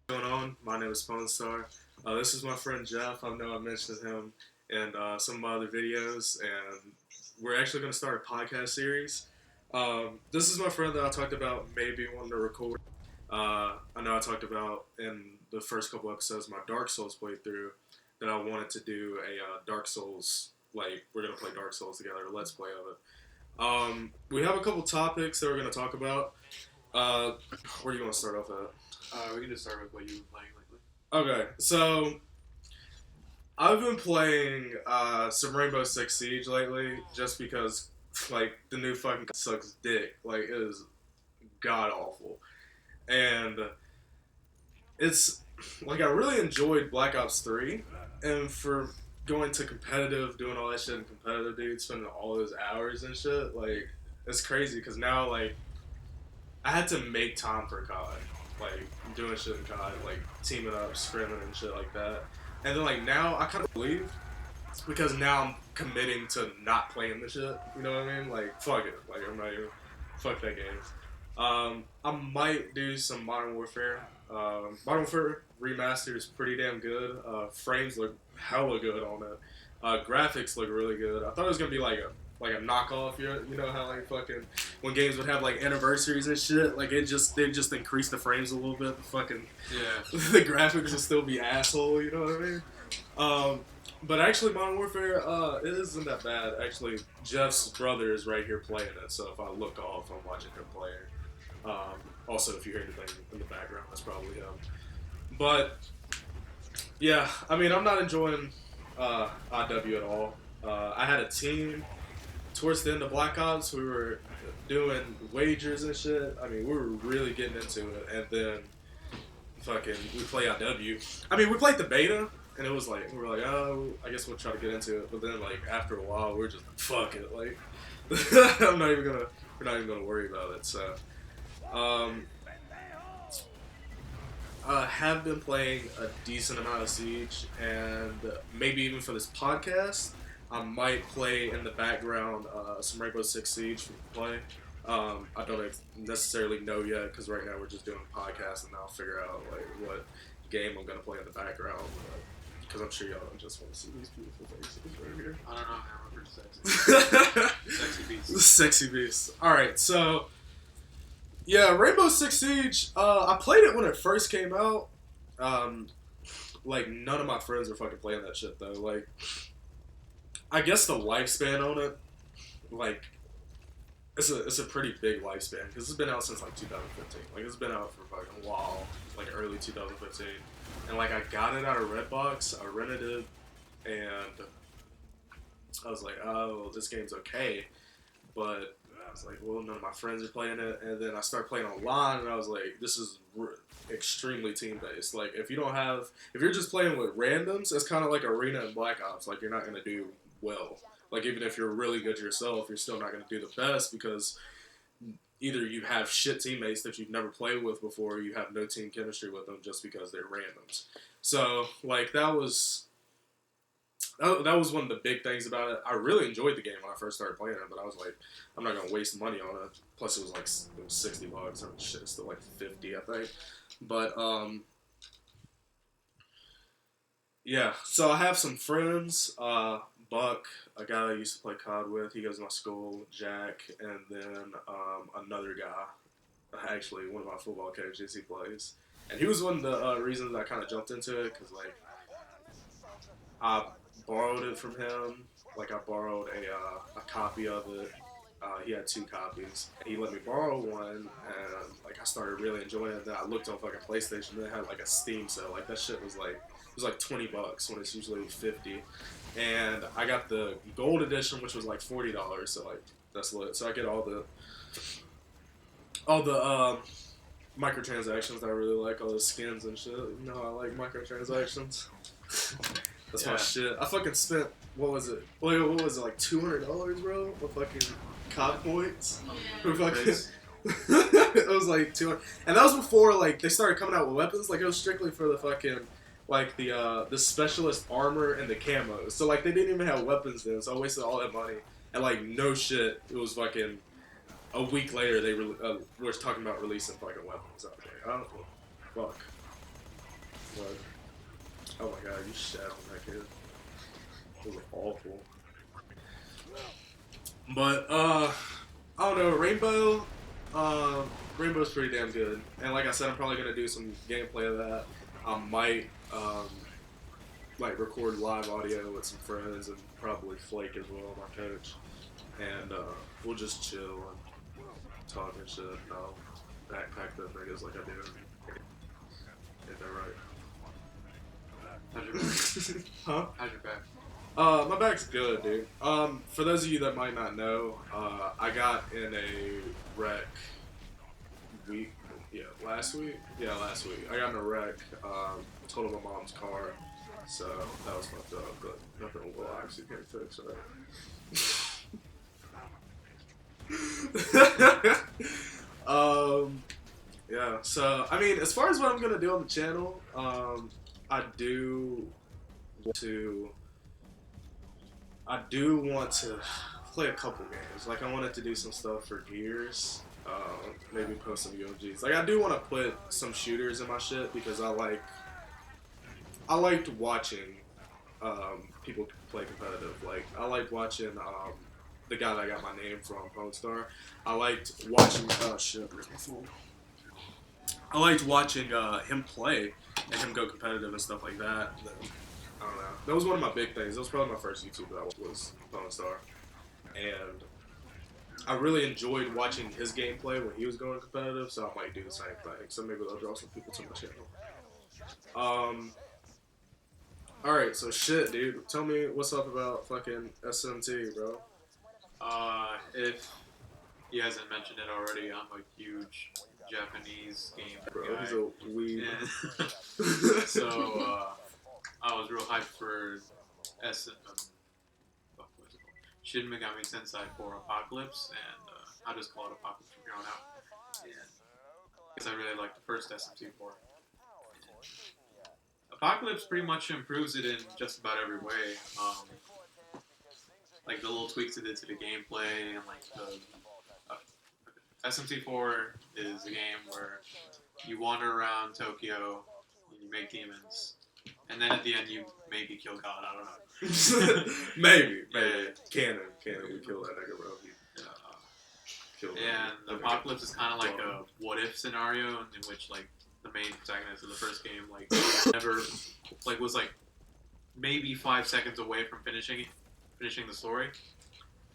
What's going on? My name is iPwnstar. This is my friend Jeff. I know I mentioned him in some of my other videos, and we're actually going to start a podcast series. This is my friend that I talked about maybe wanting to record. I know I talked about in the first couple episodes my Dark Souls playthrough that I wanted to do a Dark Souls, like, we're going to play Dark Souls together, a Let's Play of it. We have a couple topics that we're going to talk about. Where do you want to start off at? We can just start with what you've been playing lately. Okay, so I've been playing some Rainbow Six Siege lately, just because like the new fucking sucks dick. Like it is god awful, and it's like I really enjoyed Black Ops 3, and for going to competitive, doing all that shit in competitive, dude, spending all those hours and shit, like it's crazy because now like I had to make time for COD, like doing shit in COD, like teaming up, scrimming and shit like that. And then like now I kind of believe because now I'm committing to not playing the shit. You know what I mean? Like fuck it, like I'm not even fuck that game. I might do some Modern Warfare. Modern Warfare Remastered is pretty damn good. Frames look hella good on it. Graphics look really good. I thought it was gonna be like a knockoff. You know how like fucking when games would have like anniversaries and shit, like they just increase the frames a little bit. The fucking Yeah. the graphics will still be asshole. You know what I mean? But actually, Modern Warfare it isn't that bad. Actually, Jeff's brother is right here playing it, so if I look off, I'm watching him play. Also, if you hear anything in the background, that's probably him. But yeah, I mean, I'm not enjoying IW at all. I had a team towards the end of Black Ops. We were doing wagers and shit. I mean, we were really getting into it, and then fucking we play IW. I mean, we played the beta, and it was like we were like, oh, I guess we'll try to get into it. But then like after a while, we were just like, fuck it, like we're not even gonna worry about it. So. I have been playing a decent amount of Siege, and maybe even for this podcast, I might play in the background some Rainbow Six Siege for play. I don't necessarily know yet because right now we're just doing a podcast, and I'll figure out like what game I'm gonna play in the background. Because I'm sure y'all just want to see these beautiful faces right here. I don't know how we're sexy. Sexy beast. Sexy beast. All right, so. Yeah, Rainbow Six Siege, I played it when it first came out. Like, none of my friends were fucking playing that shit, though. Like, I guess the lifespan on it, like, it's a pretty big lifespan, because it's been out since, like, 2015. Like, it's been out for fucking a while, like, early 2015. And, like, I got it out of Redbox, I rented it, and I was like, oh, this game's okay, but I was like, well, none of my friends are playing it, and then I started playing online, and I was like, this is extremely team-based. Like, if you're just playing with randoms, it's kind of like Arena and Black Ops. Like, you're not going to do well. Like, even if you're really good yourself, you're still not going to do the best because either you have shit teammates that you've never played with before, or you have no team chemistry with them just because they're randoms. So, like, that was one of the big things about it. I really enjoyed the game when I first started playing it, but I was like, I'm not gonna waste money on it. Plus, it was $60 or shit. It's still like 50, I think. But yeah. So I have some friends. Buck, a guy I used to play COD with. He goes to my school. Jack, and then another guy. Actually, one of my football coaches. He plays, and he was one of the reasons I kind of jumped into it because like I borrowed it from him. Like, I borrowed a copy of it. He had 2 copies. He let me borrow one, and like I started really enjoying it. Then I looked on fucking PlayStation, and they had like a Steam sale. Like that shit was like $20 when it's usually 50. And I got the gold edition, which was like $40. So like that's lit. So I get all the microtransactions that I really like, all the skins and shit. You know, I like microtransactions. That's my shit. I fucking spent, what was it, like $200, bro? For fucking COD points? For fucking, it was like 200. And that was before, like, they started coming out with weapons. Like, it was strictly for the fucking, like, the specialist armor and the camos. So, like, they didn't even have weapons then, so I wasted all that money. And, like, no shit, it was fucking, a week later, they were talking about releasing fucking weapons. I was like, oh, fuck. god, you shat on that kid. It was awful. But I don't know, Rainbow's pretty damn good. And like I said, I'm probably gonna do some gameplay of that. I might like record live audio with some friends and probably Flake as well, my coach. And we'll just chill and talk and shit. And I'll backpack the niggas like I do. Ain't that right? How's your back? Huh? How's your back? My back's good, dude. For those of you that might not know, I got in a wreck last week. Yeah, last week. I got in a wreck, totaled my mom's car, so that was fucked up, but nothing will actually can't fix it. Yeah, so, I mean, as far as what I'm gonna do on the channel, I do want to play a couple games. Like, I wanted to do some stuff for Gears, maybe post some UMGs. Like, I do want to put some shooters in my shit because I liked watching people play competitive. Like, I liked watching the guy that got my name from, iPwnstar. I liked watching. Oh shit! Where's my phone? I liked watching him play and him go competitive and stuff like that. I don't know. That was one of my big things. That was probably my first YouTube that I watched was iPwnstar. And I really enjoyed watching his gameplay when he was going competitive, so I might do the same thing. So maybe they'll draw some people to my channel. Alright, so shit, dude. Tell me what's up about fucking SMT, bro. If he hasn't mentioned it already, I'm a huge Japanese game Bro, guy. he's a weeb. So, I was real hyped for Shin Megami Tensei 4 Apocalypse, and I'll just call it Apocalypse from here on out. And because I really like the first SMT4. Apocalypse pretty much improves it in just about every way. Like the little tweaks it did to the gameplay, and like the SMT4 is a game where you wander around Tokyo, and you make demons, and then at the end you maybe kill God. I don't know. maybe. Yeah. Canon. We kill that nigga, bro. And Apocalypse is kind of like a what-if scenario in which like the main protagonist of the first game like never like was like maybe 5 seconds away from finishing the story.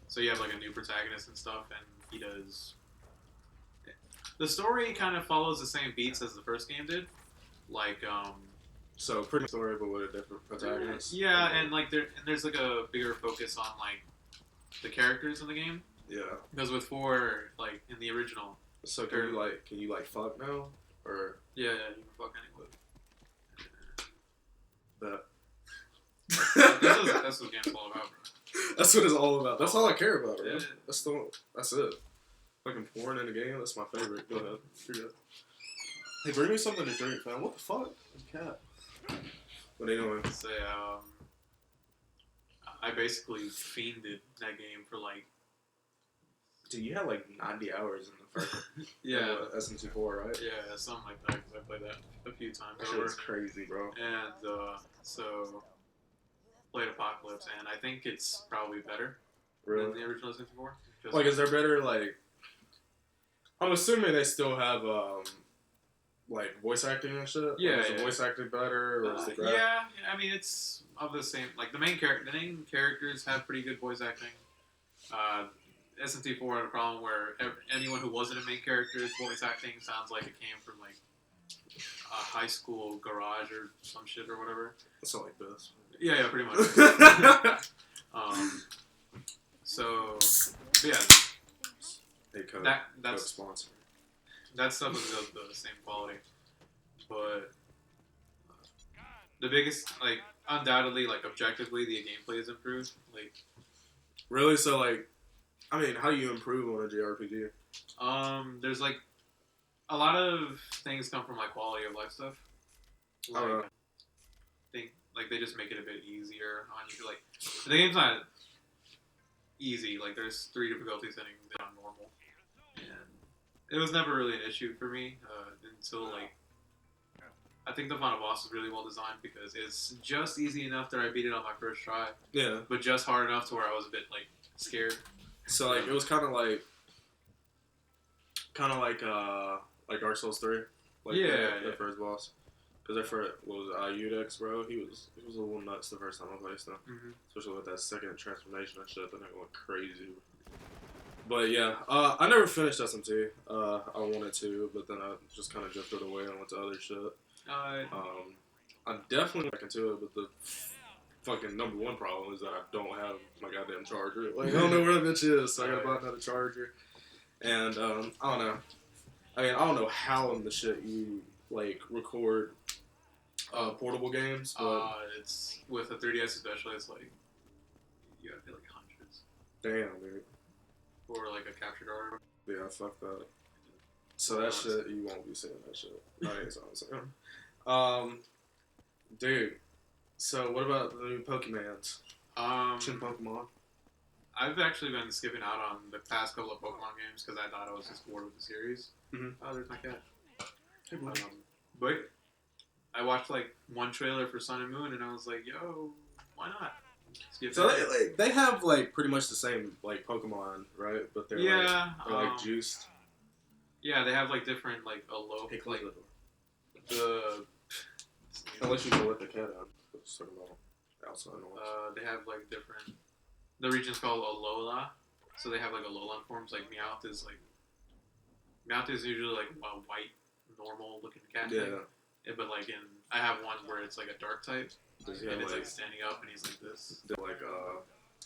So you have like a new protagonist and stuff, and he does. The story kind of follows the same beats as the first game did, like So pretty story, but with a different protagonist. Yeah, and like there's like a bigger focus on like the characters in the game. Yeah. Because with 4, like in the original. So can you fuck now, or? Yeah, you can fuck anyone. That's what the game's all about, bro. That's what it's all about. That's all I care about, bro. Yeah. That's it. Fucking porn in the game. That's my favorite. Go ahead. You're good. Hey, bring me something to drink, man. What the fuck? Cat. What are you doing? Say, I basically fiended that game for like. Dude, you had like 90 hours in the first. Yeah. SMT4, right? Yeah, something like that. Cause I played that a few times That over. shit was crazy, bro. And so played Apocalypse, and I think it's probably better Really? than the original 64. Like, is there better, like... I'm assuming they still have, like, voice acting and shit? Yeah, Like, is the voice acting better, or is the graphic... yeah, I mean, it's of the same... Like, the main characters have pretty good voice acting. SMT4 had a problem where anyone who wasn't a main character's voice acting sounds like it came from, like, a high school garage or some shit or whatever. It's not like this. Yeah, pretty much. So, yeah. Hey, code. That's sponsor. That stuff is of the same quality. But the biggest, like, undoubtedly, like, objectively, the gameplay is improved. Like, really? So, like, I mean, how do you improve on a JRPG? There's, like, a lot of things come from, like, quality of life stuff. Like, they just make it a bit easier on you. Like, the game's not easy. Like, there's 3 difficulty settings on normal. And it was never really an issue for me until, like, I think the final boss is really well designed because it's just easy enough that I beat it on my first try, Yeah. but just hard enough to where I was a bit like scared. So like it was kind of like Dark Souls 3, like the first boss. Because their first was Udex, bro. He was a little nuts the first time I played him. Especially with that second transformation and shit. That nigga went crazy. But yeah, I never finished SMT. I wanted to, but then I just kind of drifted away and went to other shit. I'm definitely back into it, but the fucking number one problem is that I don't have my goddamn charger. Like, I don't know where that bitch is, so I gotta buy another charger. And, I don't know. I mean, I don't know how in the shit you, like, record portable games, but... it's, with a 3DS especially, it's like, you gotta pay like hundreds. Damn, dude. Or like a capture card. Yeah, fuck that. So that shit, you won't be seeing that shit. That ain't what I'm saying. Dude, so what about the new Pokemans? Chin Pokemon? I've actually been skipping out on the past couple of Pokemon games because I thought I was just bored with the series. Oh, there's my cat. Hey, but I watched like one trailer for Sun and Moon and I was like, yo, why not? So they have like pretty much the same like Pokemon, right? But they're like juiced. Yeah, they have like different like unless you go let the cat out. Let's talk about outside noise. They have like different. The region's called Alola, so they have like Alolan forms. Like Meowth is usually like a white, normal looking cat. Yeah, but like I have one where it's like a dark type. And it's like standing up and he's like this.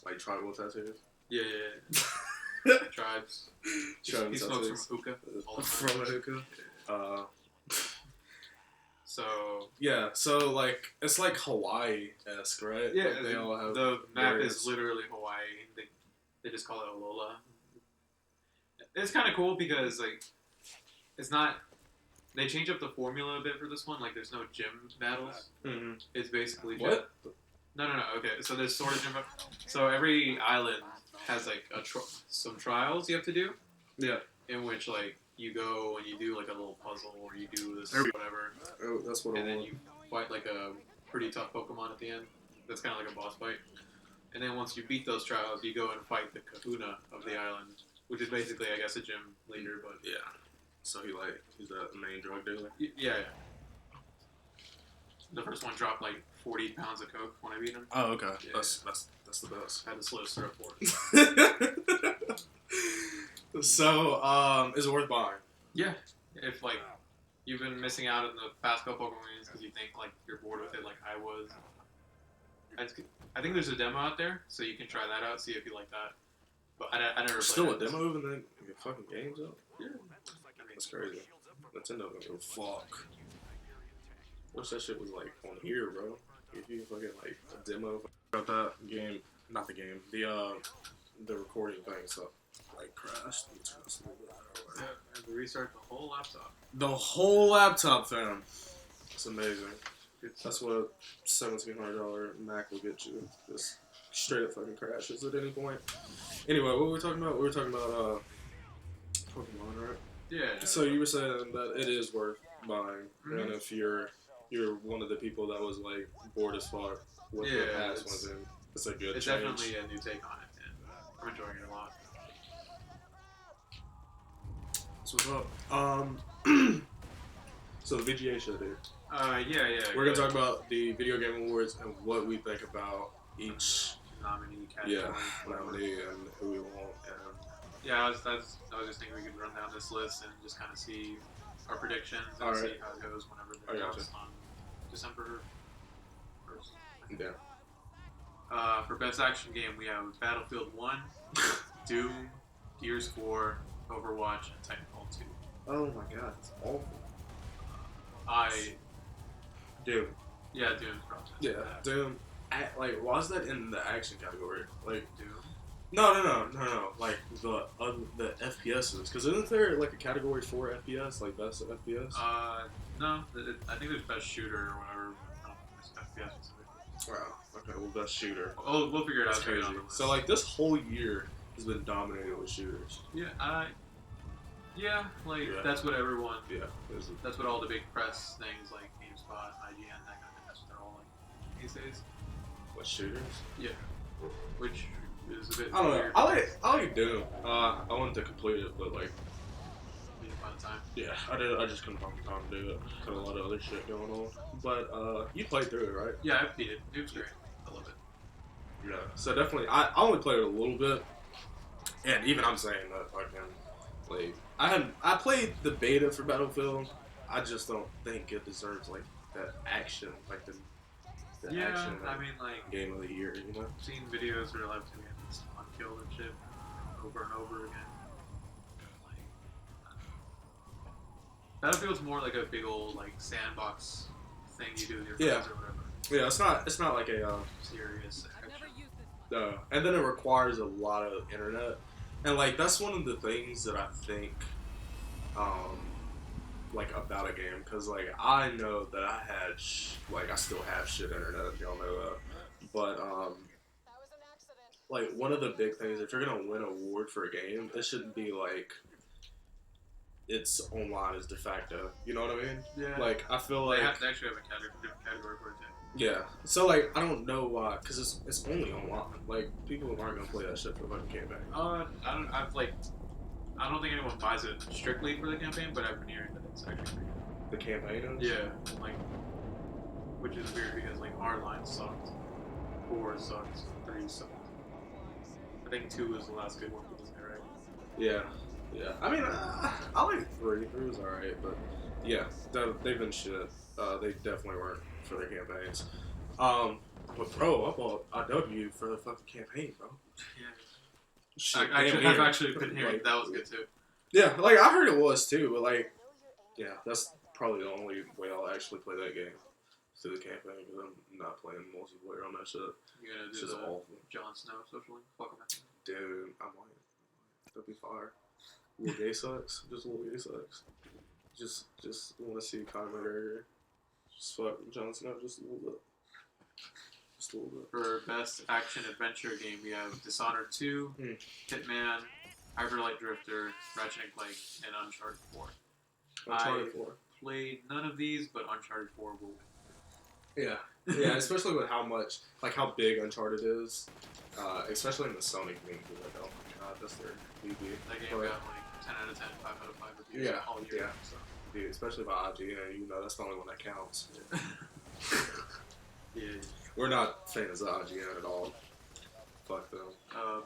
Like tribal tattoos? Yeah. Tribes. He smokes from hookah. From a hookah? Yeah. So like, it's like Hawaii-esque, right? Yeah, like they all have the map is literally Hawaii. They just call it Alola. It's kind of cool because like, it's not... They change up the formula a bit for this one. Like, there's no gym battles. It's basically what? No. Okay, so there's sort of gym. So every island has like some trials you have to do. Yeah. In which like you go and you do like a little puzzle or you do this whatever. Oh, that's what. And then you fight like a pretty tough Pokemon at the end. That's kind of like a boss fight. And then once you beat those trials, you go and fight the Kahuna of the island, which is basically, I guess, a gym leader. But yeah. So he's the main drug dealer? Yeah. The first one dropped like 40 pounds of coke when I beat him. Oh, okay. Yeah. That's the best. I had to slow syrup for it. So, is it worth buying? Yeah. If like you've been missing out on the past couple Pokemon games because you think like you're bored with it like I was. I think there's a demo out there, so you can try that out, see if you like that. But I never played still it. A demo even then you get fucking games out? Yeah. That's crazy. Nintendo don't give a fuck. Wish that shit was like on here, bro. If you fucking like a demo about that game, not the game, the recording thing, so like crashed. I had to restart the whole laptop. The whole laptop, fam. It's amazing. That's what a $1,700 Mac will get you. Just straight up fucking crashes at any point. Anyway, what were we talking about? We were talking about Pokemon, right? Yeah. So you were saying that it is worth buying, and if you're one of the people that was like bored as fuck with the past ones, and it's a good It's change. definitely a new take on it, and I'm enjoying it a lot. So what's up? So the VGA show, dude. Yeah. We're gonna talk about the Video Game Awards and what we think about each nominee category. Nominee and who we want. And I was just thinking we could run down this list and just kind of see our predictions and see how it goes whenever they're announced on December 1st. Yeah. For Best Action Game, we have Battlefield 1, Doom, Gears 4, Overwatch, and Titanfall 2. Oh my god, it's awful. Doom. Yeah, Doom's probably. Yeah, Doom. Like, why is that in the action category? Like, Doom? No. Like, the FPSs. Because isn't there, like, a category for FPS? Like, best FPS? No. I think there's best shooter or whatever. I don't think there's FPS specifically. Wow. Okay, well, best shooter. We'll figure it out. That's crazy. So, like, this whole year has been dominated with shooters. Yeah, like, that's what everyone... Yeah. That's what all the big press things, like GameSpot GameSpot, IGN, that kind of thing. That's what they're all like these days. What shooters? Yeah. Which is a bit I don't know. weird. I like Doom. I wanted to complete it, but like, You didn't find the time. yeah, I just couldn't find the time to do it. Got a lot of other shit going on. But you played through it, right? Yeah, I beat it. It was great. I love it. Yeah. So definitely, I only played it a little bit, and even I'm saying that fucking like I played the beta for Battlefield. I just don't think it deserves like that action, like the Yeah, action. I mean, like, game of the year, you know. I've seen videos where like to get unkilled and shit over and over again. Like, Battlefield's more like a big old like sandbox thing you do with your friends or whatever. Yeah, it's not like a Serious action. and then it requires a lot of internet, and like that's one of the things that I think, like about a game, because like I know that I had like I still have shit internet, y'all know that, but like one of the big things, if you're gonna win an award for a game, it shouldn't be like it's online as de facto. You know what I mean? Yeah. Like I feel They like actually have a different category for it too. yeah. So like I don't know why, because it's only online. Like people aren't gonna play that shit for the fucking campaign. I don't think anyone buys it strictly for the campaign, but I've been hearing that it's actually pretty good. The campaign is? Yeah, like, which is weird because like our line sucked, 4 sucked, 3 sucked. I think 2 was the last good one for this guy, right? Yeah. Yeah. I mean, I like 3. 3 was alright, but yeah, they've been shit. They definitely weren't for their campaigns. But bro, I W for the fucking campaign, bro. Yeah. Shit, I've actually been hearing like, that was good too. Yeah, like I heard it was too, but like, yeah, that's probably the only way I'll actually play that game through the campaign, because I'm not playing multiplayer on that shit. You're gonna do it's just the awful. Jon Snow social link? Fuck him. Dude, I might. That'd be fire. Little gay sucks. Just little gay sucks. Just want to see Conor McGregor. Just fuck Jon Snow just a little bit. Just a little bit. For best action adventure game, we have Dishonored 2, Hitman, Hyper Light Drifter, Ratchet & Clank, and Uncharted 4. Uncharted 4. Played none of these, but Uncharted 4 will win. Yeah. Yeah, especially with how much, like how big Uncharted is. Especially in the Sony community. Like, oh my god, that's their BB. That game got like 10 out of 10, 5 out of 5 reviews all year. Yeah. So. Dude, especially by IGN, you know that's the only one that counts. Yeah. We're not fans of IGN at all. Fuck them.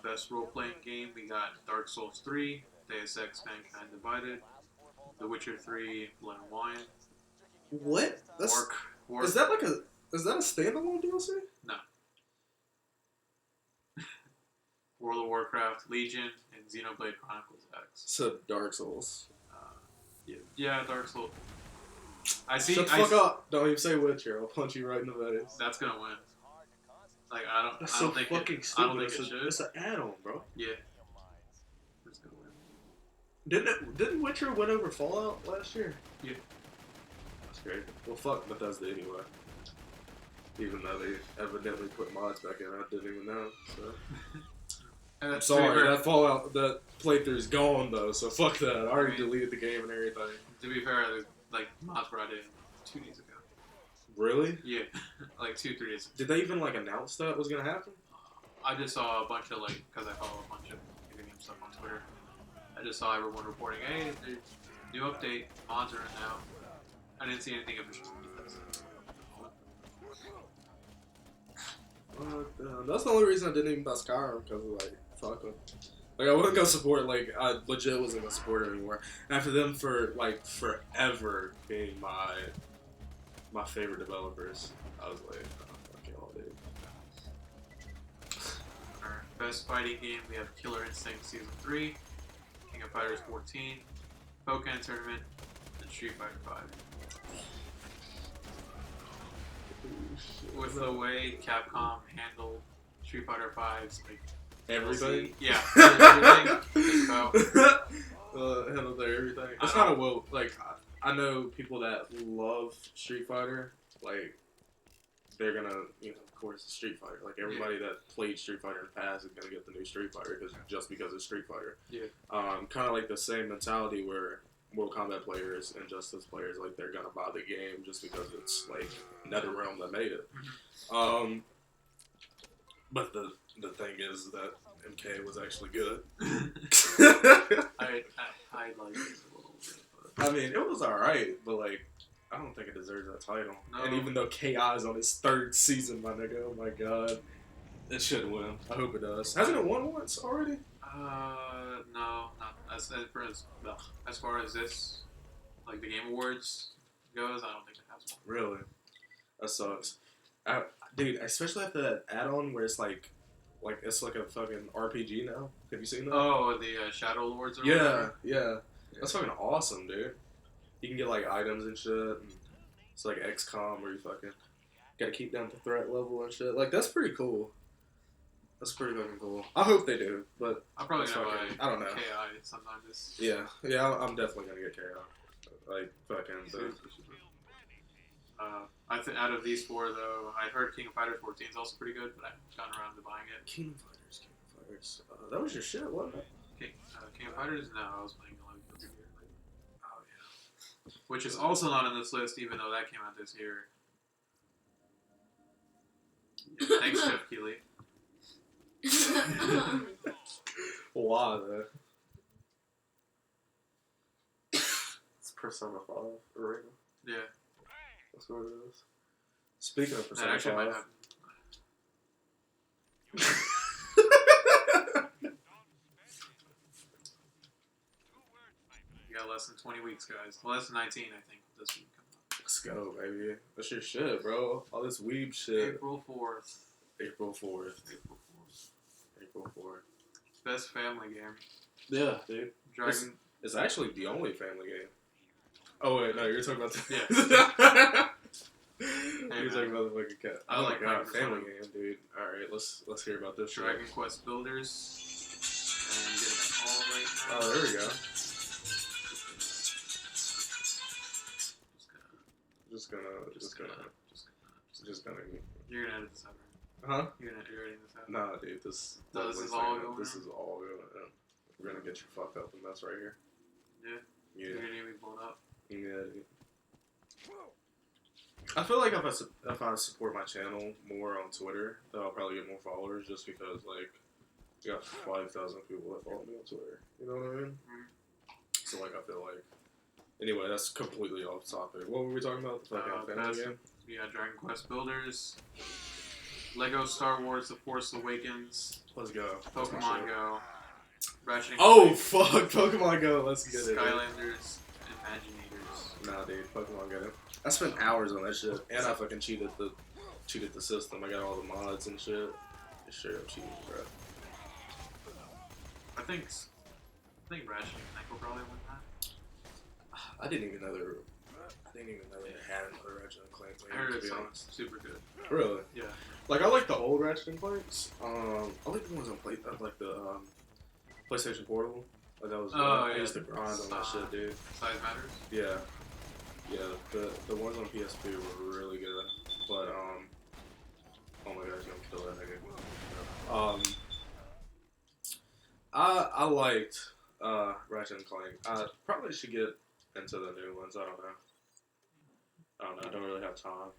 Best role-playing game, we got Dark Souls 3, Deus Ex Mankind Divided, The Witcher 3, Blood and Wine. What? That's, Orc. Is that a standalone DLC? No. World of Warcraft, Legion, and Xenoblade Chronicles X. So Dark Souls. Yeah, Dark Souls. Shut the fuck up! Don't even say Witcher. I'll punch you right in the face. That's gonna win. Like I don't so think fucking it. stupid. I don't think it should. It's an add-on, bro. Yeah. It's gonna win. Didn't Witcher win over Fallout last year? Yeah. That's great. Well, fuck Bethesda anyway. Even though they evidently put mods back in, I didn't even know. So. I'm sorry, that playthrough's gone though, so fuck that. I already deleted the game and everything. To be fair, like mods were added 2 days ago. Really? Yeah, like 2-3 days ago. Did they even like announce that was gonna happen? I just saw a bunch of like, because I follow a bunch of video game stuff on Twitter. I just saw everyone reporting, hey, there's new update, mods are in now. I didn't see anything official. That's the only reason I didn't even buy Skyrim, because like, fuck them. Like, I wasn't gonna support, like, I legit wasn't gonna support it anymore. And after them for, like, forever being my favorite developers, I was like, oh, fuck y'all, dude. Alright, best fighting game, we have Killer Instinct Season 3, King of Fighters 14, Pokken Tournament, and Street Fighter 5. With the way Capcom handled Street Fighter 5's, like, Everything? Yeah, everything. Just about. Handled their everything. It's kind of well, like, I know people that love Street Fighter, like, they're gonna, of course, Street Fighter. Like, everybody that played Street Fighter in the past is gonna get the new Street Fighter just because it's Street Fighter. Yeah. Kind of like the same mentality where Mortal Kombat players, Injustice players, like they're gonna buy the game just because it's like NetherRealm that made it. But the thing is that MK was actually good. I like it a little bit, but I mean, it was alright, but like, I don't think it deserves that title. No. And even though KI is on his 3rd season, my nigga, oh my god, it should win. I hope it does. Hasn't it won once already? no, not as far as this, like the Game Awards goes. I don't think it has one. Really? That sucks. Dude, especially after that add-on where it's like it's like a fucking RPG now. Have you seen that? Oh, the Shadow Lords or Yeah, whatever? yeah. That's fucking awesome, dude. You can get like items and shit. And it's like XCOM where you fucking gotta keep down the threat level and shit. Like, that's pretty cool. That's pretty fucking cool. I hope they do, but I'm probably it's gonna buy fucking, I don't know. KI sometime this. Yeah, I'm definitely gonna get KO. Like, fucking. Out of these 4 though, I heard King of Fighters 14 is also pretty good, but I haven't gotten around to buying it. King of Fighters. That was your shit, wasn't it? King of Fighters? No, I was playing a lot of Guilty Gear. Oh yeah. Which is also not on this list, even though that came out this year. Yeah, thanks, Jeff Keighley. Why though? It's Persona 5 Arena. Yeah. That's what it is. Speaking of That Persona actually 5. might happen. You got less than 20 weeks, guys. Well, less than 19, I think, this week. Let's go, baby. That's your shit, bro. All this weeb shit. April 4th. April 4th. April 4th. April 4th. Best family game. Yeah, dude. Dragon. It's actually the only family game. Oh, wait, no, you're talking about the... Yeah. You're talking about the fucking cat. I Oh like my god, Dragon family Quest. game, dude. Alright, let's hear about this Dragon shit. Quest Builders. And I'm getting them all right now. Oh, there we go. Just gonna. You're gonna edit this out, right? Huh? You're editing this out? Nah, dude, this is all going This on? is all going on. We're gonna get you fucked up and that's right here. Yeah. Yeah. You're gonna get me blown up. Yeah, dude. I feel like if I support my channel more on Twitter, then I'll probably get more followers just because, like, you got 5,000 people that follow me on Twitter. You know what I mean? Mm-hmm. So, like, I feel like... Anyway, that's completely off topic. What were we talking about? The fucking family game? We got Dragon Quest Builders, Lego Star Wars The Force Awakens, Let's go. Pokemon Go, Ratchet and Oh, Clank, fuck! Pokemon Go, let's get it. Skylanders, Imaginators. Nah, dude, Pokemon Go. I spent hours on that shit, and I fucking cheated the system. I got all the mods and shit. It's straight up cheating, bro. I think Ratchet and Clank will probably win that. I didn't even know they had another Ratchet and Clank I heard game, it to be sounds honest. super good. Really? Yeah. Like, I like the old Ratchet and Clanks. I like the ones on like the PlayStation Portable. Like, that was I used to grind on that shit, dude. Size matters. Yeah. Yeah, the ones on PSP were really good, but oh my god, he's gonna kill that nigga. I liked Ratchet and Clank. I probably should get into the new ones. I don't know. I don't really have time.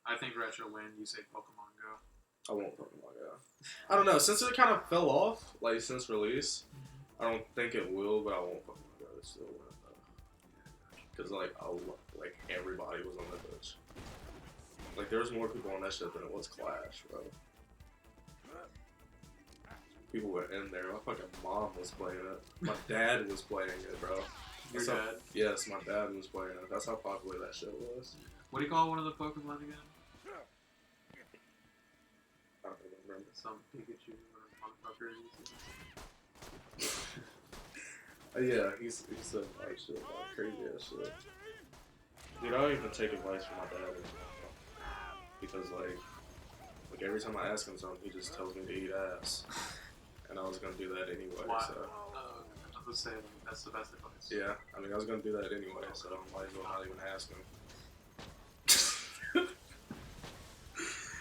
I think Ratchet will win. You say Pokemon Go. I won't Pokemon Go. I don't know. Since it kind of fell off, like since release, I don't think it will, but I won't Pokemon Go. It's still win though. Because like everybody was on that bitch. Like there was more people on that shit than it was Clash, bro. People were in there. My fucking mom was playing it. My dad was playing it, bro. Your dad? Yes, my dad was playing it. That's how popular that shit was. What do you call one of the Pokemon again? I don't remember. Some Pikachu or motherfucker. Yeah, he's said like shit, like crazy ass shit. Dude, I don't even take advice from my dad anymore. Because like every time I ask him something, he just tells me to eat ass. And I was gonna do that anyway, Wow. so. I was saying that's the best advice. Yeah, I mean I was gonna do that anyway, so I might as well not even ask him.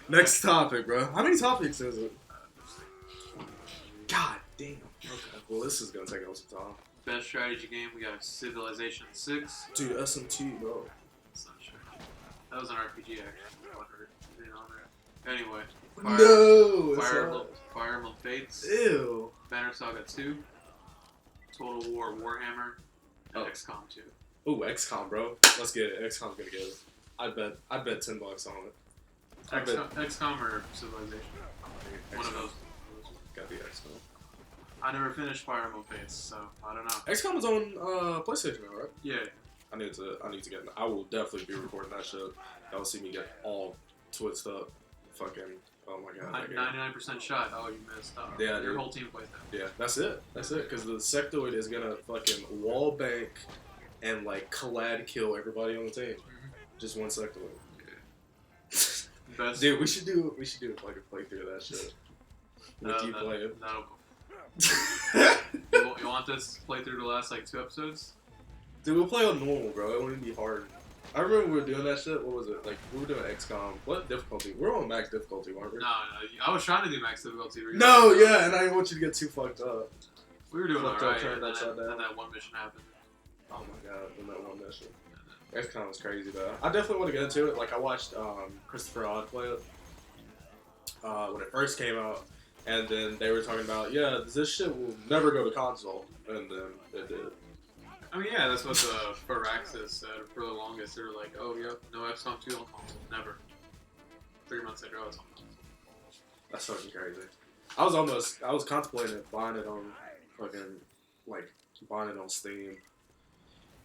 Next topic, bro. How many topics is it? God damn. Okay. Well, this is gonna take us some time. Best strategy game, we got Civilization 6. Dude, SMT, bro. That's not sure. That was an RPG, actually. What hurt? On there. Anyway. Fire Emblem Fates. Ew. Banner Saga 2. Total War Warhammer. And XCOM 2. Ooh, XCOM, bro. Let's get it. XCOM's gonna get it. I bet $10 on it. XCOM or Civilization? One of those. Gotta be XCOM. I never finished Fire Emblem Fates, so I don't know. XCOM is on PlayStation now, right? Yeah. I need to get. I will definitely be recording that shit. Y'all see me get all twisted up. Fucking. Oh my god. 99% shot. Oh, you missed. Yeah, your dude. whole team plays that. Yeah, that's it. That's it. Because the sectoid is gonna fucking wall bank and like collad kill everybody on the team. Just one sectoid. Best. Dude, we should do like a playthrough of that shit. With you playing. You want this playthrough to last like 2 episodes? Dude, we'll play on normal, bro. It wouldn't be hard. I remember we were doing that shit. What was it? Like, we were doing XCOM. What difficulty? We were on max difficulty, weren't we? No. I was trying to do max difficulty. No, yeah, and I didn't want you to get too fucked up. We were doing alright, and then that one mission happened. Oh my god, in that one mission. XCOM was crazy, though. I definitely want to get into it. Like, I watched Christopher Odd play it when it first came out. And then they were talking about, yeah, this shit will never go to console. And then it did. I mean, yeah, that's what the Firaxis said for the longest. They were like, oh, yep, no XCOM 2 on console. Never. 3 months later, it's on console. That's fucking crazy. I was contemplating buying it on buying it on Steam.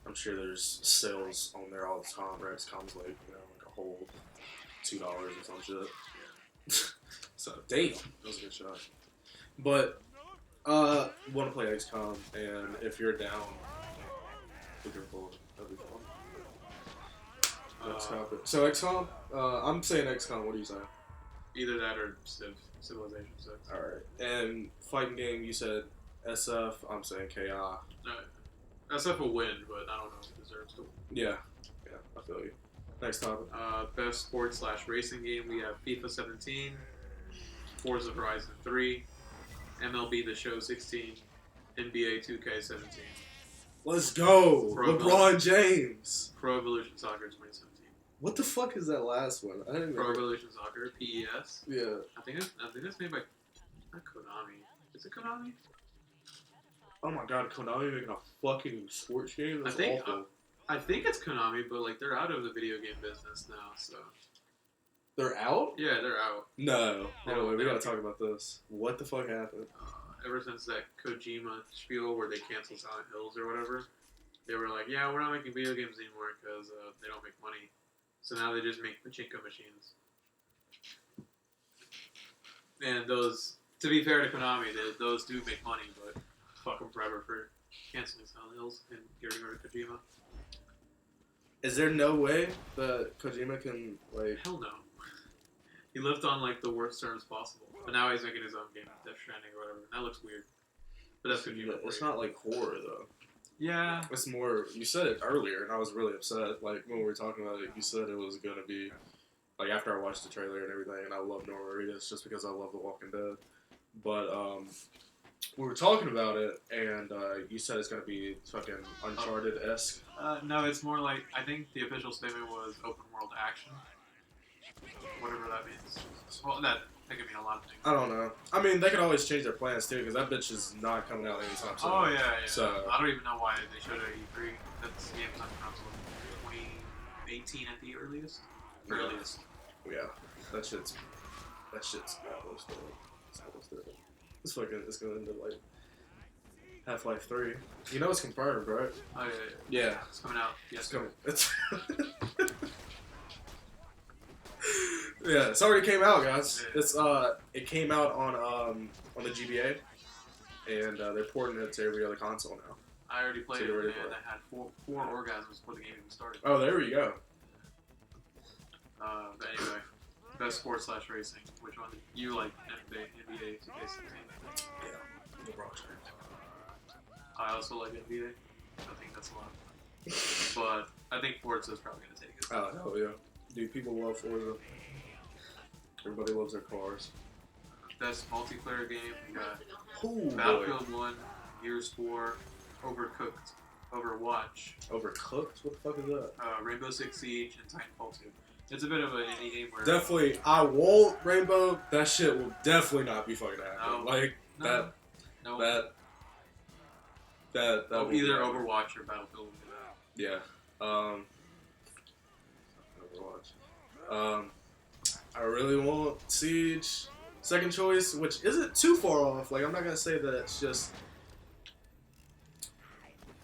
I'm sure there's sales on there all the time where XCOM's like, like a whole $2 or some shit. So, damn, that was a good shot. But, want to play XCOM, and if you're down, we can pull it. That'd be fun. So, XCOM, I'm saying XCOM, what do you say? Either that or Civilization 6. Alright, and fighting game, you said SF, I'm saying KI. SF will win, but I don't know if it deserves to win. Yeah, I feel you. Next topic. Best sports / racing game, we have FIFA 17. Forza Horizon 3, MLB The Show 16, NBA 2K17. Let's go! LeBron James! Pro Evolution Soccer 2017. What the fuck is that last one? I didn't Pro Evolution Soccer, PES. Yeah. I think it's made by not Konami. Is it Konami? Oh my god, Konami making a fucking sports game? That's awful. I think it's Konami, but like they're out of the video game business now, so. They're out? Yeah, they're out. No. We gotta talk about this. What the fuck happened? Ever since that Kojima spiel where they canceled Silent Hills or whatever, they were like, yeah, we're not making video games anymore because they don't make money. So now they just make pachinko machines. And those, to be fair to Konami, those do make money, but fuck them forever for canceling Silent Hills and getting rid of Kojima. Is there no way that Kojima can, like... Hell no. He lived on, like, the worst terms possible. But now he's making his own game, Death Stranding or whatever. That looks weird. But that's Kojima. It's not, like, horror, though. Yeah. It's more... You said it earlier, and I was really upset. Like, when we were talking about it, you said it was gonna be... Like, after I watched the trailer and everything, and I love Norman Reedus just because I love The Walking Dead. But, we were talking about it, and you said it's gonna be fucking Uncharted-esque. No, it's more like... I think the official statement was open world action. Whatever that means. Well, that could mean a lot of things. I don't know. I mean, they could always change their plans too, because that bitch is not coming out anytime soon. Oh yeah. So I don't even know why they showed it at E3. That's the game's not coming out until 2018 at the earliest. Yeah, that shit's almost done. It's fucking. It's going into like Half-Life 3. You know it's confirmed, right? Oh yeah. Yeah. It's coming out. It's coming. Yeah, it's already came out, guys. It's it came out on the GBA, and they're porting it to every other console now. I already played it, and I had four orgasms before the game even started. Oh, there we go. But anyway, best sports / racing. Which one? You like NBA 2K16? Yeah, the Bronx. I also like NBA. I think that's a lot of fun. But I think Forza is probably going to take it. Oh, hell yeah. Dude, people love Forza. Everybody loves their cars. Best multiplayer game, you got Ooh, Battlefield 1, Gears 4, Overcooked, Overwatch, Overcooked? What the fuck is that? Rainbow Six Siege, and Titanfall 2. It's a bit of an indie game where Definitely, I want Rainbow. That shit will definitely not be fucking happening. No. Like, no, that oh, will either be- Overwatch or Battlefield. Yeah. Overwatch. I really want Siege. Second choice, which isn't too far off. Like, I'm not gonna say that it's just.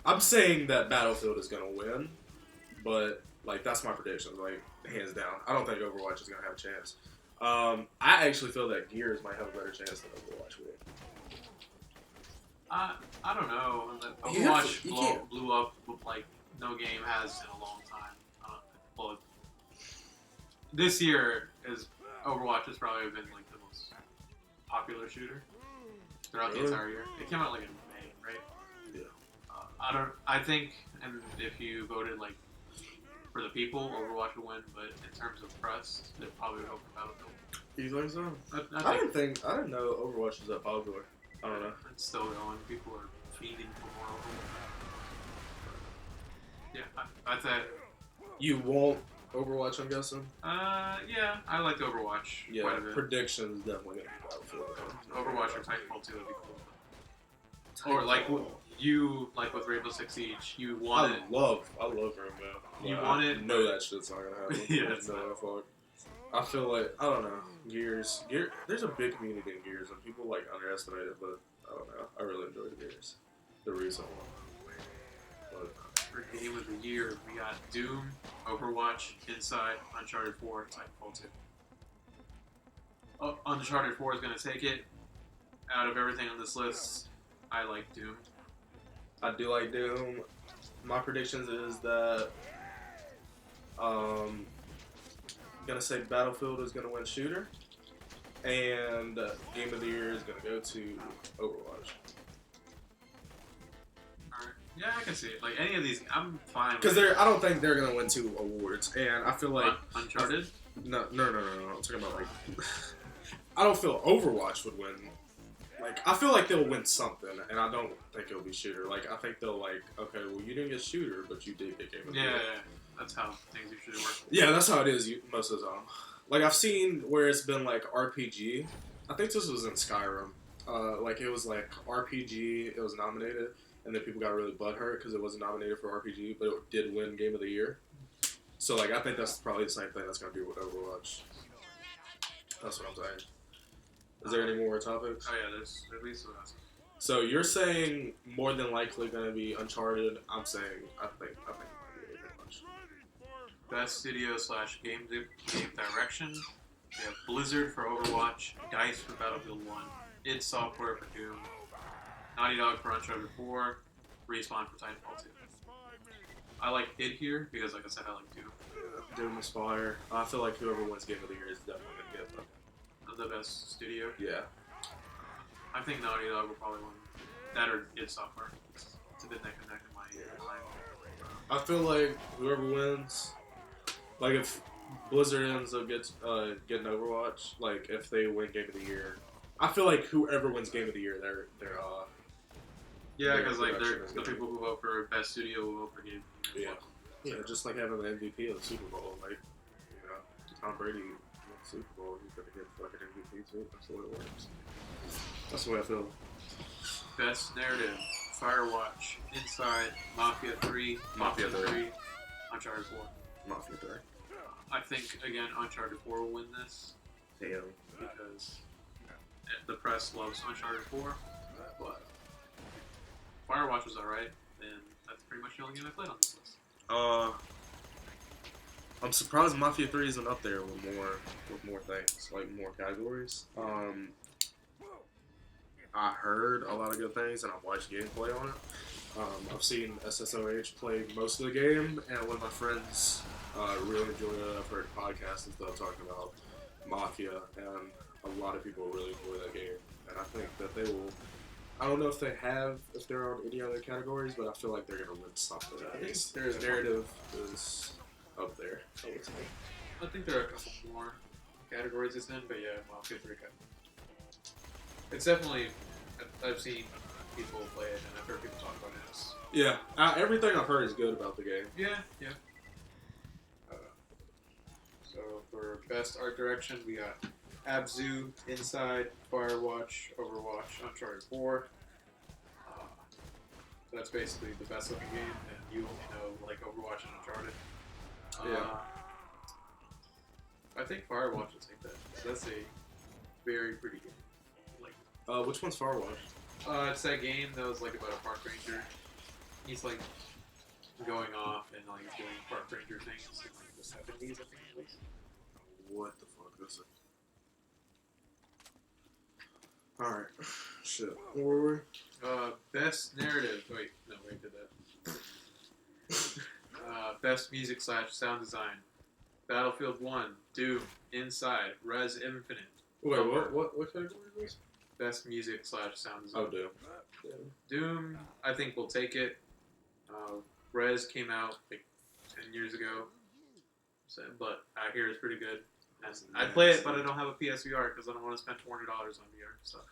I'm saying that Battlefield is gonna win, but like that's my prediction. Like, hands down, I don't think Overwatch is gonna have a chance. I actually feel that Gears might have a better chance than Overwatch will. I don't know. You have Overwatch to- you can't- blew up like no game has in a long time. Well, this year Overwatch has probably been like the most popular shooter throughout the Really? entire year. It came out like in May, right? Yeah. I think, and if you voted like for the people, Overwatch would win. But in terms of press, they'd probably vote for Battlefield. You think so? I I think didn't know Overwatch was that popular. I don't know. it's still going. People are feeding for more Overwatch. Yeah, I'd say. You want Overwatch, I'm guessing. Yeah, I like Overwatch Yeah, quite a bit. predictions definitely gonna be Battlefield. Overwatch or Titanfall 2 would be cool. Or like you like with Rainbow Six Siege, you want it. I love Rainbow. You But want I it- know that shit's not gonna happen. Yeah, There's it's no not. way forward. I feel like I don't know Gears. There's a big community in Gears, and people like underestimate it. But I don't know. I really enjoy Gears, the recent one. But For game of the year, we got Doom, Overwatch, Inside, Uncharted 4, Titanfall 2. Uncharted 4 is gonna take it. Out of everything on this list, I like Doom. I do like Doom. My predictions is that I'm gonna say Battlefield is gonna win shooter, and Game of the Year is gonna go to Overwatch. Alright. Yeah, I can see it. Like any of these, I'm fine Because with I don't think they're gonna win 2 awards, and I feel like Uncharted. no. I'm talking about like I don't feel Overwatch would win. Like I feel like they'll win something, and I don't think it'll be shooter. Like I think they'll like okay, well you didn't get shooter, but you did get Game of the Yeah, Year. that's how things usually work. Yeah, that's how it is most of the time. Like I've seen where it's been like RPG. I think this was in Skyrim. Like it was like RPG. It was nominated, and then people got really butthurt because it wasn't nominated for RPG, but it did win Game of the Year. So like I think that's probably the same thing that's gonna be with Overwatch. That's what I'm saying. Is there any more topics? Oh yeah, there's at least one else. So you're saying more than likely gonna be Uncharted. I'm saying I think it might be Overwatch. Best studio / game direction. We have Blizzard for Overwatch, DICE for Battlefield 1, id Software for Doom, Naughty Dog for Uncharted 4, Respawn for Titanfall 2. I like id here because, like I said, I like Doom. Doom is fire. I feel like whoever wins Game of the Year is definitely gonna get them. The best studio. Yeah. I think Naughty Dog will probably win. That or id Software. It's a bit neck and neck in my mind. I feel like whoever wins, like if Blizzard ends up getting Overwatch, like if they win Game of the Year, I feel like whoever wins Game of the Year, they're Yeah, Their because like production is the good. people who vote for best studio will vote for game. yeah, just like having the MVP of the Super Bowl, like you know, Tom Brady won the Super Bowl, he's gonna get fucking MVP too. That's the way it works. That's the way I feel. Best narrative: Firewatch, Inside, Mafia 3, Mafia 3. Uncharted 4. Mafia 3. I think again Uncharted 4 will win this Damn. because the press loves Uncharted 4, but Firewatch was alright, and that's pretty much the only game I played on this list. I'm surprised Mafia 3 isn't up there with more things, like more categories. I heard a lot of good things, and I've watched gameplay on it. I've seen SSOH play most of the game, and one of my friends really enjoyed it. I've heard podcasts and stuff talking about Mafia, and a lot of people really enjoy that game. And I think that they will. I don't know if they're on any other categories, but I feel like they're gonna win something. At least their narrative is up there, I would say. I think there are a couple more categories it's in, but yeah, Mafia 3 got. It's definitely. I've seen people play it, and I've heard people talk about it. Yeah, everything I've heard is good about the game. Yeah. So for best art direction, we got Abzu, Inside, Firewatch, Overwatch, Uncharted 4. So that's basically the best looking game, and you only know like Overwatch and Uncharted. Yeah. I think Firewatch will take that. So that's a very pretty game. Like, which one's Firewatch? it's that game that was like about a park ranger. He's like going off and like doing park ranger things in like the 70s, I think it was. What the fuck is it? Alright. Shit. Where were we? Best narrative. Wait, no, we did that. Best music / sound design. Battlefield 1, Doom, Inside, Res Infinite. Wait, what category was? Best music / sound design. Oh, Doom. Yeah. Doom, I think will take it. Res came out like 10 years ago, so, but I hear it's pretty good. I'd play it, but I don't have a PSVR because I don't want to spend $400 on VR stuff.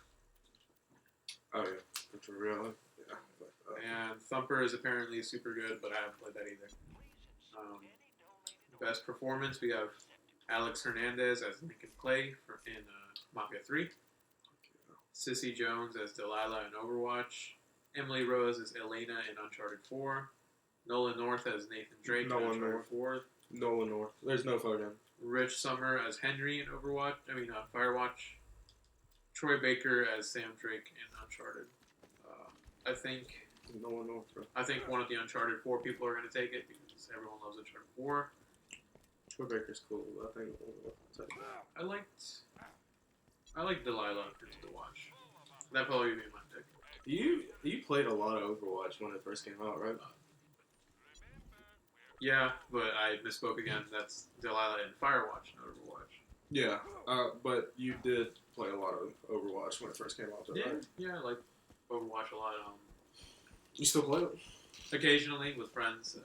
Oh yeah, virtual reality. Yeah. And Thumper is apparently super good, but I haven't played that either. Best performance, we have Alex Hernandez as Lincoln Clay in Mafia 3. Sissy Jones as Delilah in Overwatch. Emily Rose as Elena in Uncharted 4. Nolan North as Nathan Drake in Uncharted 4. Nolan North. There's no fucking. Rich Summer as Henry in Firewatch. Troy Baker as Sam Drake in Uncharted. I think Nolan North. I think one of the Uncharted 4 people are going to take it because everyone loves Uncharted 4. Troy Baker's cool. I think. I like Delilah into the watch. That'd probably be my pick. You played a lot of Overwatch when it first came out, right? Yeah, but I misspoke again. That's Delilah in Firewatch, not Overwatch. Yeah, but you did play a lot of Overwatch when it first came out, though, right? Yeah, I like Overwatch a lot. You still play it? Occasionally with friends.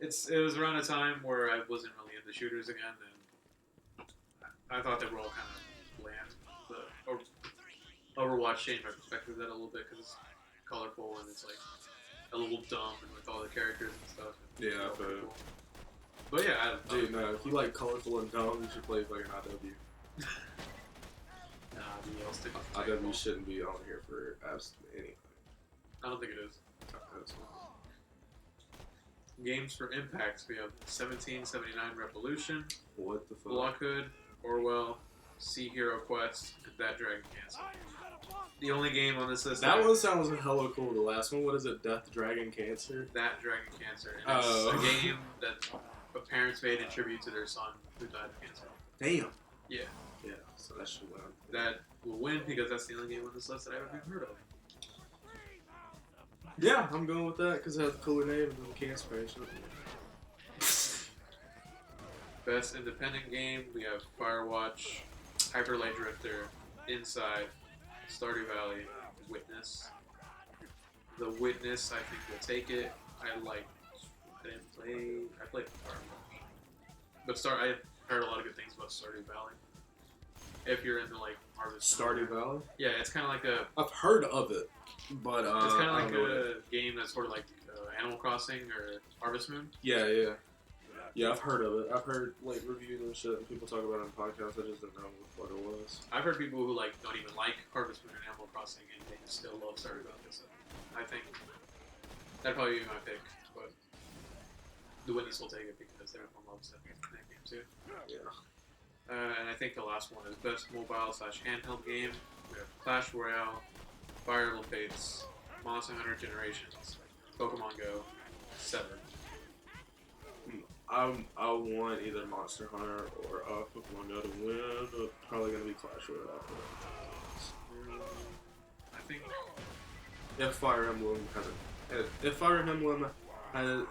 It was around a time where I wasn't really into shooters again, and I thought they were all kind of bland. But Overwatch changed my perspective of that a little bit because it's colorful and it's like a little dumb and with all the characters and stuff. Yeah, cool. But yeah, dude, no, if you like colorful and dumb, you should play fucking IW. IW shouldn't be on here for absolutely anything. I don't think it is. Games for Impact, we have 1779 Revolution, what the fuck? Blockhood, Orwell, Sea Hero Quest, and That Dragon Cancer. The only game on this list. That one sounds hella cool. The last one, what is it? Death Dragon Cancer? That Dragon Cancer. And it's a game that parents made in tribute to their son who died of cancer. Damn. Yeah. Yeah, so that should win. That will win because that's the only game on this list that I've ever heard of. Yeah, I'm going with that because it has a cooler name than Cancer Patient. Best independent game, we have Firewatch, Hyper Light Drifter, Inside, Stardew Valley, Witness. The Witness, I think, will take it. I played Firewatch. But I heard a lot of good things about Stardew Valley. If you're into like Harvest Stardew Valley? Yeah, it's kind of like I've heard of it, but it's kind of like a game that's sort of like Animal Crossing or Harvest Moon. Yeah, I've heard of it. I've heard like reviews and shit, and people talk about it on podcasts. I just didn't know what it was. I've heard people who like don't even like Harvest Moon and Animal Crossing, and they still love Stardew Valley. So I think that'd probably be my pick, but the Witness will take it because everyone loves that game too. Yeah. And I think the last one is best mobile / handheld game. We have Clash Royale, Fire Emblem Fates, Monster Hunter Generations, Pokemon Go, Severed. I want either Monster Hunter or Pokemon Go to win, but probably gonna be Clash Royale. I think if Fire Emblem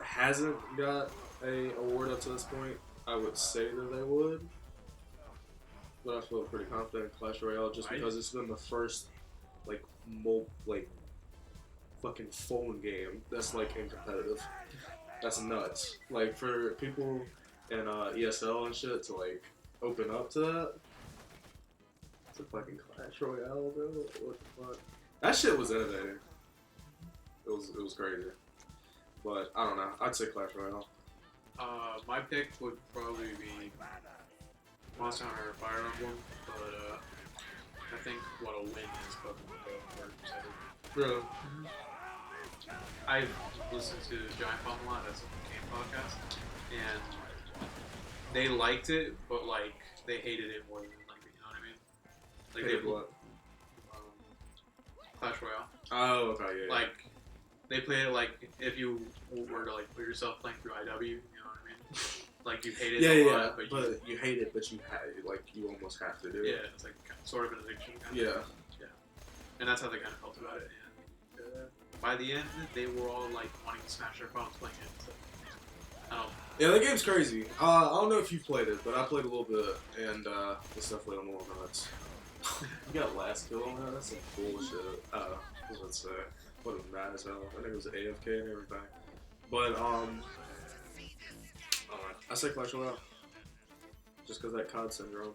hasn't got a award up to this point, I would say that they would. But I feel pretty confident in Clash Royale just because it's been the first fucking phone game that's like competitive. That's nuts. Like for people in ESL and shit to like open up to that. It's a fucking Clash Royale, bro. What the fuck? That shit was innovating. It was crazy. But I don't know. I'd say Clash Royale. My pick would probably be Monster Hunter Fire Emblem, but I think what'll win is Pokemon Go or Seven. Really? I've listened to Giant Bomb a lot, that's a game podcast, and they liked it, but like they hated it more than like it, you know what I mean? Like Hated they what? Clash Royale. Oh, okay, yeah. Like they play it like if you were to like put yourself playing through IW, you know what I mean? Like you hate it a lot, but you hate it, but you you almost have to do it. yeah, it's like sort of an addiction. Kind Yeah. of. And that's how they kind of felt about it. And by the end, they were all like wanting to smash their phones playing it. So, I don't. Yeah, that game's crazy. I don't know if you've played it, but I played a little bit, and it's definitely on the little nuts. You got last kill on that? That's some bullshit. Let's say. What was mad as hell. I think it was AFK and everything. But, I say Clash Royale. Just because that COD syndrome.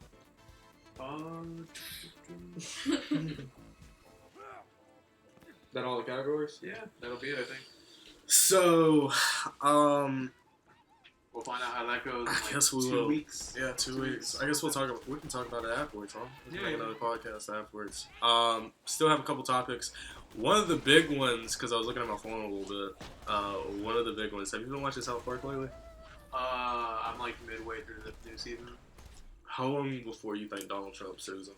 That all the categories? Yeah, that'll be it, I think. So, We'll find out how that goes in like I guess we 2 will. weeks. Yeah, 2 weeks. I guess we can talk about it afterwards, huh? We can Yeah, make another podcast afterwards. Still have a couple topics. One of the big ones, because I was looking at my phone a little bit. One of the big ones. Have you been watching South Park lately? I'm like midway through the new season. How long before you think Donald Trump sues him?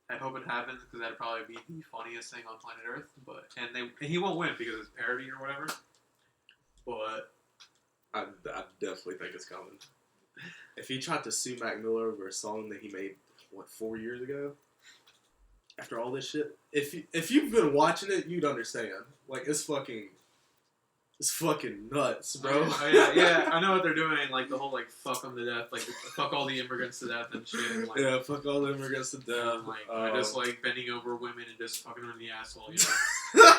I hope it happens because that'd probably be the funniest thing on planet Earth. And he won't win because it's parody or whatever. But I definitely think it's coming. If he tried to sue Mac Miller over a song that he made 4 years ago, after all this shit, if you've been watching it, you'd understand. Like it's fucking nuts, bro. Yeah, I know what they're doing. Like the whole like fuck them to death, like fuck all the immigrants to death and shit. And, like, yeah, fuck all the immigrants to death. Like just like bending over women and just fucking them in the asshole. You know.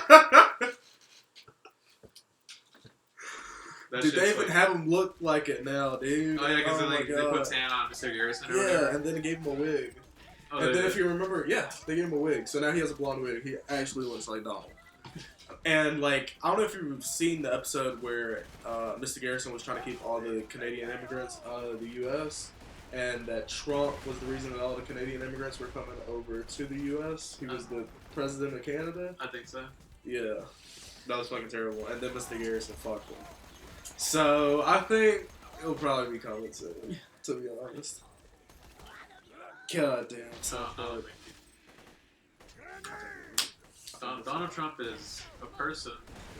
Dude, they even have him look like it now, dude. Oh yeah, because they put tan on Mr. Garrison. Or whatever. And then they gave him a wig. Oh, and then if you remember, they gave him a wig. So now he has a blonde wig. He actually looks like Donald. And like, I don't know if you've seen the episode where Mr. Garrison was trying to keep all the Canadian immigrants out of the U.S. and that Trump was the reason that all the Canadian immigrants were coming over to the U.S. He was the president of Canada. I think so. Yeah, that was fucking terrible. And then Mr. Garrison fucked him. So I think it'll probably be coming soon, to be honest. God damn. Donald Trump is a person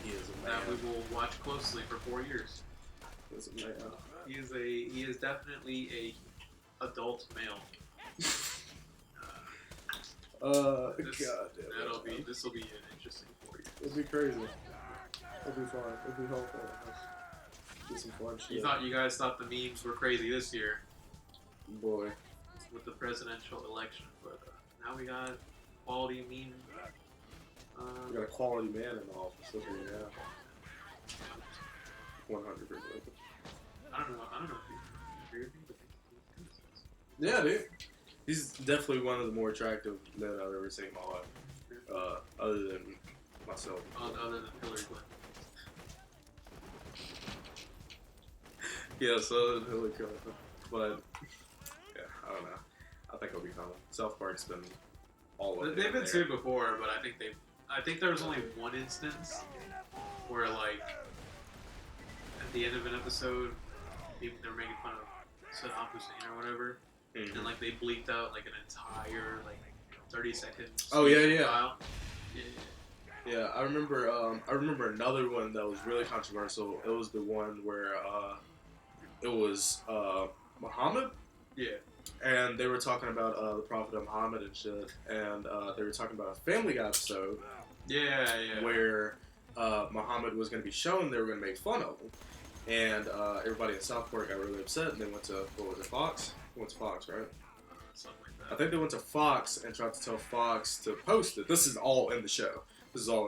He is a man. that we will watch closely for 4 years. He is a man. He is definitely a adult male. God damn. This will be an interesting 4 years. It'll be crazy. It'll be fun. It'll be helpful. Do some fun shit. You guys thought the memes were crazy this year Boy. with the presidential election, but now we got quality meme. We got a quality man in the office. Look at it now. 100%. I don't know if you agree with me, but Yeah, dude. He's definitely one of the more attractive men I've ever seen in my life. Other than myself. other than Hillary Clinton. Yeah, so Hillary Clinton. But, yeah, I don't know. I think it'll be coming. South Park's been all over. They've been sued before, but I think there was only one instance where, like, at the end of an episode, they were making fun of Saddam Hussein or whatever, and like they bleeped out like an entire like 30 seconds. Oh yeah. File. Yeah, I remember another one that was really controversial. It was the one where it was Muhammad. Yeah. And they were talking about the Prophet of Muhammad and shit, and they were talking about a Family Guy episode. Yeah. Where Muhammad was going to be shown, they were going to make fun of him, and everybody in South Park got really upset, and they went to Fox? They went to Fox, right? Something like that. I think they went to Fox and tried to tell Fox to post it. This is all in the show. So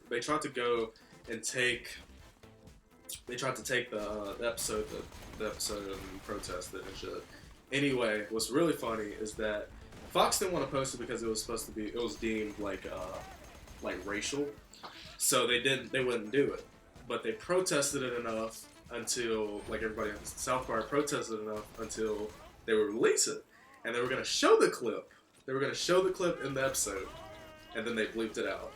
they tried to go and take. They tried to take the episode and protest it and shit. Anyway, what's really funny is that Fox didn't want to post it because it was supposed to be. It was deemed like racial, so they wouldn't do it. But they protested it enough until like everybody in South Park protested enough until they would release it, and they were gonna show the clip. They were gonna show the clip in the episode, and then they bleeped it out.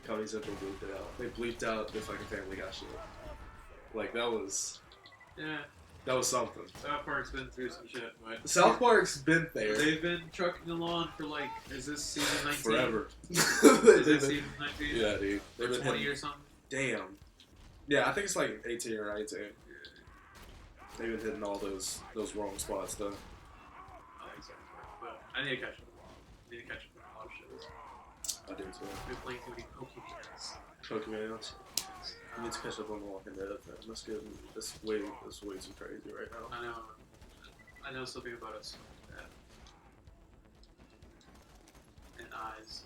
Comedy Central bleeped it out. They bleeped out the fucking Family Guy shit. Like that was something. South Park's been through some shit, but South Park's been there. They've been trucking along for like, is this season 19? Forever. Is this season 19? Yeah, dude. They've been 20 or something? Damn. Yeah, I think it's like 18 or 19. They've been hitting all those wrong spots though. I think so. But I need to catch up. I need to catch up on a lot of shows. I do too. I've been playing too many Pokemon. Pokemon. I need to catch up on The Walking Dead. Man. That's way too crazy right now. I know something about us. And eyes.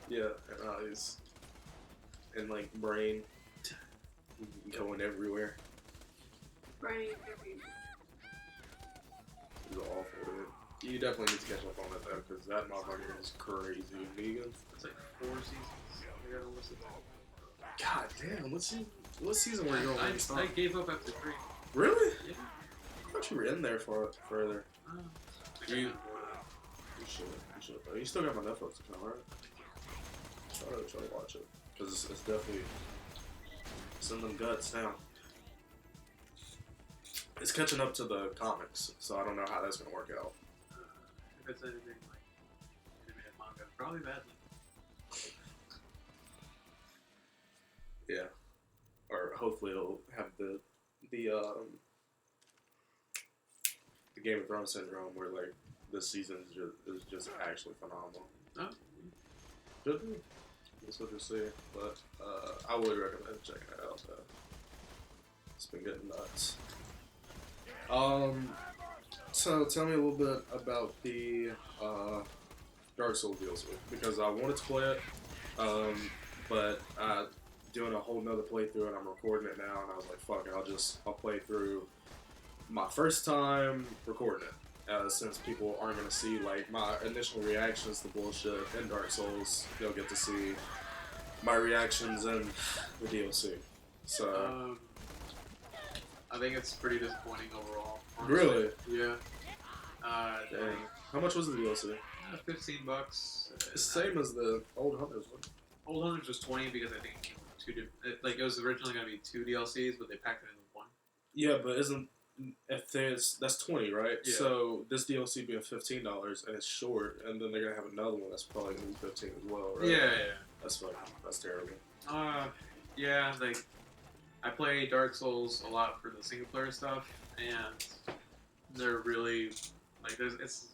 Yeah, and eyes. And like brain. Going everywhere. Brain everywhere. It's awful, dude. You definitely need to catch up on it though, because that motherfucker is crazy. Vegan. It's like 4 seasons. I gotta listen to all. God damn, what season were you on? I gave up after 3. Really? Yeah. I thought you were in there for further. You should. You still got my Netflix account, right? Try to watch it. Because it's definitely... It's in them guts now. It's catching up to the comics, so I don't know how that's going to work out. If it's anything like animated manga, probably badly. Yeah. Or hopefully it'll have the Game of Thrones syndrome where like this season is just actually phenomenal. Oh. Should be. Guess we'll just see. But I would recommend checking it out though. It's been getting nuts. So tell me a little bit about the Dark Souls DLC because I wanted to play it, but doing a whole nother playthrough and I'm recording it now and I was like, fuck it, I'll play through my first time recording it. Since people aren't gonna see like my initial reactions to bullshit in Dark Souls, they'll get to see my reactions in the DLC. So I think it's pretty disappointing overall. Honestly. Really? Yeah. Dang. How much was the DLC? $15. It's the same as the Old Hunters one. Old Hunters was 20 because I think it came with 2 different. Like it was originally gonna be 2 DLCs, but they packed it into 1. Yeah, but that's 20, right? Yeah. So this DLC being $15 and it's short, and then they're gonna have another one that's probably gonna be 15 as well, right? Yeah. That's terrible. Yeah, like I play Dark Souls a lot for the single player stuff, and they're really like it's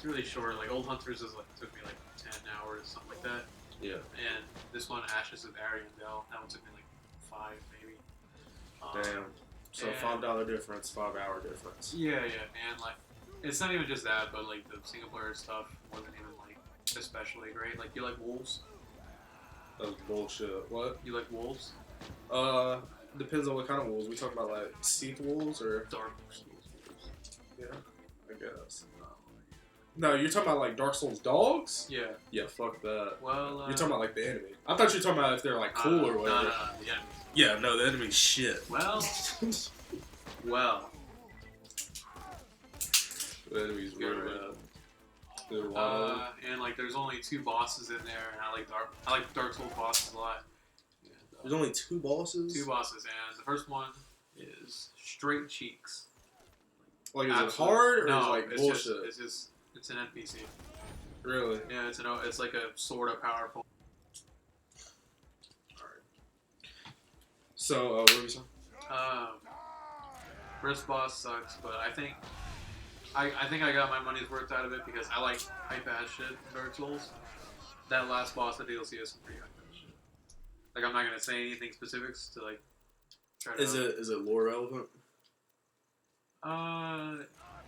really short. Like Old Hunters took me like 10 hours, something like that. Yeah. And this one, Ashes of Ariandel, that one took me like 5 maybe. Damn. So $5 difference, 5 hour difference. Yeah, and like it's not even just that, but like the single player stuff wasn't even like especially great. Like you like wolves? That's bullshit. What? You like wolves? Depends on what kind of wolves. We talking about like Seath wolves or Dark Souls. Yeah, I guess. No, you're talking about like Dark Souls dogs? Yeah. Yeah, fuck that. Well, you're talking about like the enemy. I thought you were talking about if they're like cool or whatever. No, yeah. Yeah, no, the enemy's shit. Well. The enemy's real bad. They're wild. And like, there's only 2 bosses in there, and I like Dark Souls bosses a lot. And, there's only 2 bosses? 2 bosses, and the first one is Straight Cheeks. Like, is it hard or is it like bullshit? It's an NPC. Really? Yeah, it's like a sort of powerful. Alright. So, what were you saying? First boss sucks, but I think I got my money's worth out of it because I like hype ass shit in Dark Souls. That last boss of DLC is some pretty hype ass shit. Like I'm not gonna say anything specifics to like. Try to is it lore relevant?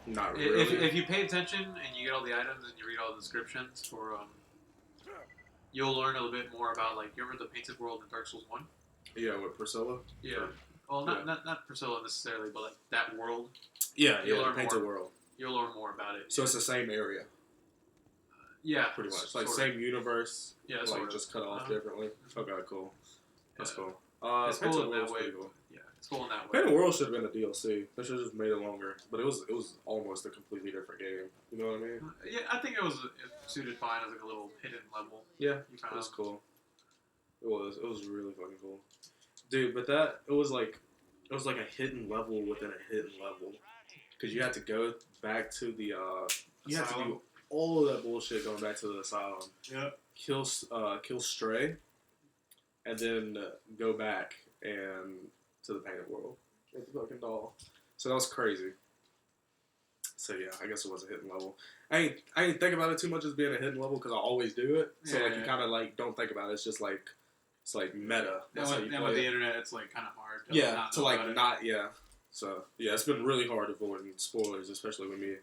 Not really. If you pay attention and you get all the items and you read all the descriptions for you'll learn a little bit more about like you remember the painted world in Dark Souls 1? Yeah, with Priscilla. Yeah. Well, not Priscilla necessarily, but like that world. Yeah, You'll the learn painted more. world. You'll learn more about it. So it's the same area. Yeah, pretty much. Like, sort of. same universe, Yeah, like, sort of. just cut off Uh-huh. differently. Okay, cool. That's Yeah. cool. It's Painted cool in that World's way. pretty cool. Yeah, it's cool in that way. Painted World should have been a DLC. They should have just made it longer. But it was almost a completely different game. You know what I mean? Yeah, I think it suited fine as like a little hidden level. Yeah, You it found. was cool. It was really fucking cool. Dude, but it was like a hidden level within a hidden level. Because you had to go back to the, you had to do all of that bullshit going back to the asylum. Yep. Kill Stray, and then go back and to the Painted World with the fucking doll. So that was crazy. So yeah, I guess it was a hidden level. I ain't think about it too much as being a hidden level because I always do it. So Yeah, like you kind of like don't think about it. It's just like meta. That's how you And play with it. the internet, it's like kind of hard. Yeah, not to know like about it. not yeah. So yeah, it's been really hard avoiding spoilers, especially with me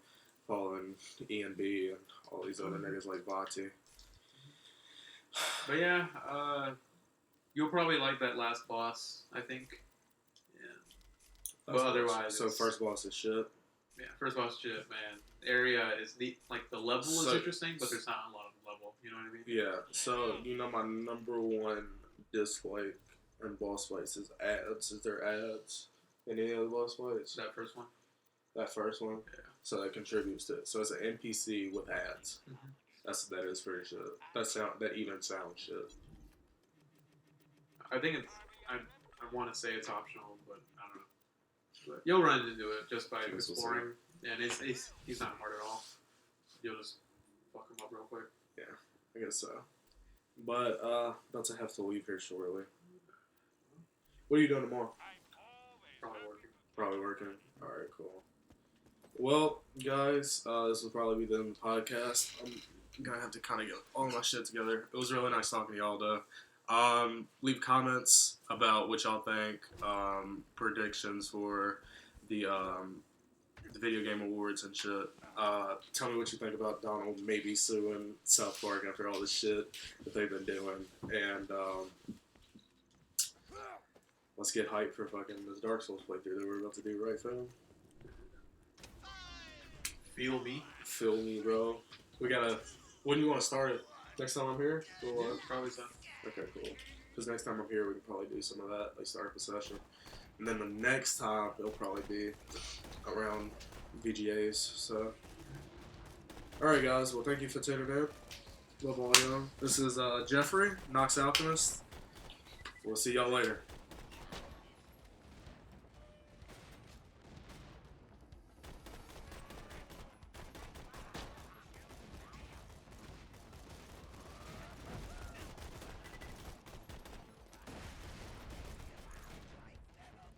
following E&B and all these other niggas like Vati. But yeah, you'll probably like that last boss, I think. Yeah. But otherwise, so first boss is shit. Yeah, first boss shit, man. Area is neat. Like the level is So- interesting, but there's not a lot of level. You know what I mean? Yeah. So you know my number one dislike in boss fights is ads. Is there ads in any of the boss fights? That first one. That first one. Yeah. So that contributes to it. So it's an NPC with ads. Mhm. That is pretty shit. That even sounds shit. I think it's. I want to say it's optional, but I don't know. But you'll run into it just by Guess we'll exploring, and he's not hard at all. You'll just fuck him up real quick. I guess so. But about to have to leave here shortly. What are you doing tomorrow? Probably working. Probably working. All right, cool. Well, guys, this will probably be the end of the podcast. I'm gonna have to kind of get all my shit together. It was really nice talking to y'all, though. Leave comments about what y'all think. Predictions for the video game awards and shit. Tell me what you think about Donald maybe suing South Park after all this shit that they've been doing. And let's get hyped for fucking this Dark Souls playthrough that we're about to do, right, Phil? Feel me? Feel me, bro. We gotta. When do you want to start it? Next time I'm here? Or what? Probably so. Okay, cool. Because next time I'm here, we can probably do some of that, like start up a session. And then the next time, it'll probably be around VGAs, so. Alright, guys. Well, thank you for tuning in. Love all y'all. This is Jeffrey, Nox Alchemist. We'll see y'all later.